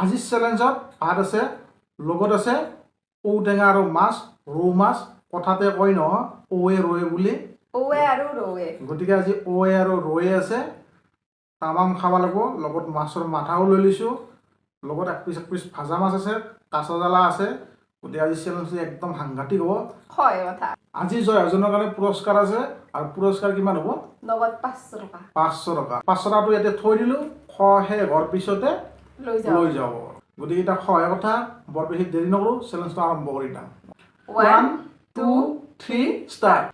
আজিৰ চেলেঞ্জত ভাত আছে, লগত আছে ঔটেঙা আৰু মাছ, ৰৌ মাছ। কথাতে কয় নহয় ঔৱে ৰৌৱে বুলি। ঔৱে আৰু ৰৌৱে। গতিকে আজি ঔৱে আৰু ৰৌৱে আছে, তামাম খাব লাগিব। লগত মাছৰ মাথাও লৈ লৈছোঁ, লগত এক পিচ ভাজা মাছ আছে, কাঁচা জ্বালা আছে। গতিকে আজি চেলেঞ্জটো একদম সাংঘাতিক হ'ব। হয় কথা। আজি জয়জনৰ কাৰণে পুৰস্কাৰ আছে, আৰু পুৰস্কাৰ কিমান হ'ব? নগদ 500 টকা। 500 টকা। 500 টকাটো ইয়াতে থৈ দিলোঁ, শেষ হোৱাৰ পিছতে লৈ যাব। গতিকে এতিয়া সহায় কথা, বৰ বেছি দেৰি নকৰোঁ, চেলেঞ্জটো আৰম্ভ কৰি দিম। 1 2 3 ষ্টাৰ্ট।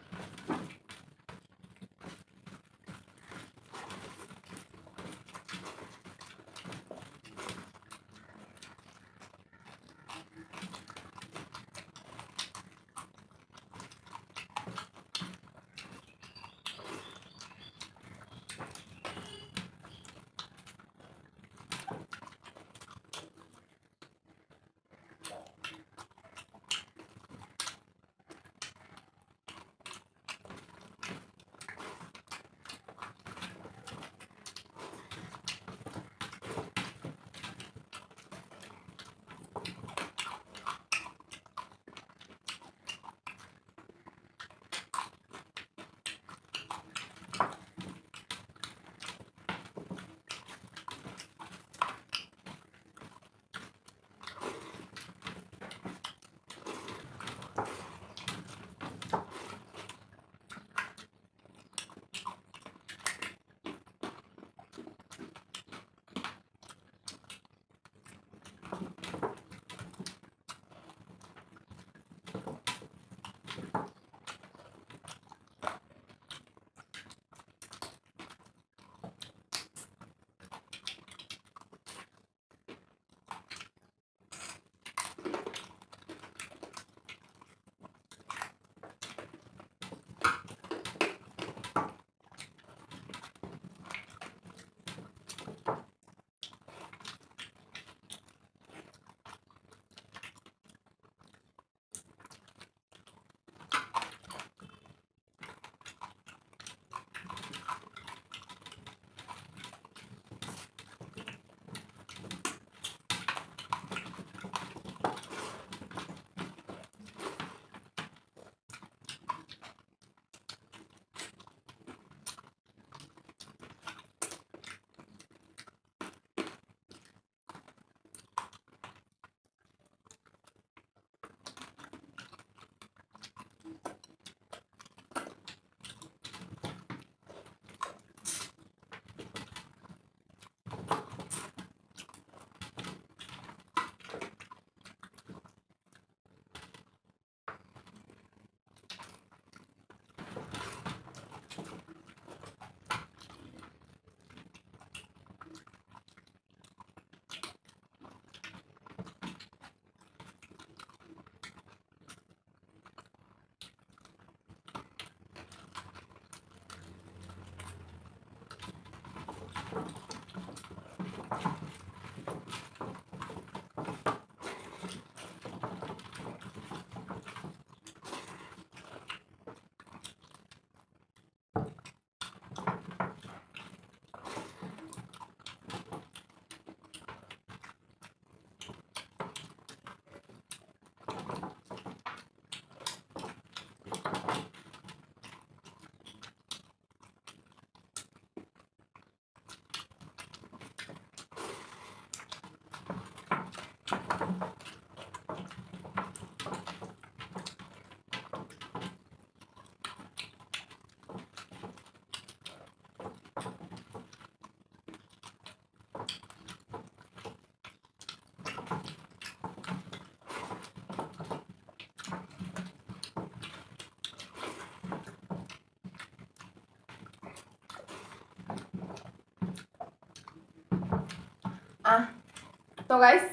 তো গাইজ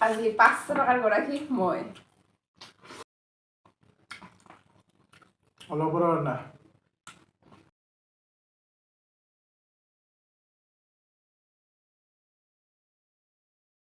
আজি 500 টকাৰ গৰাকী মই। অলপ না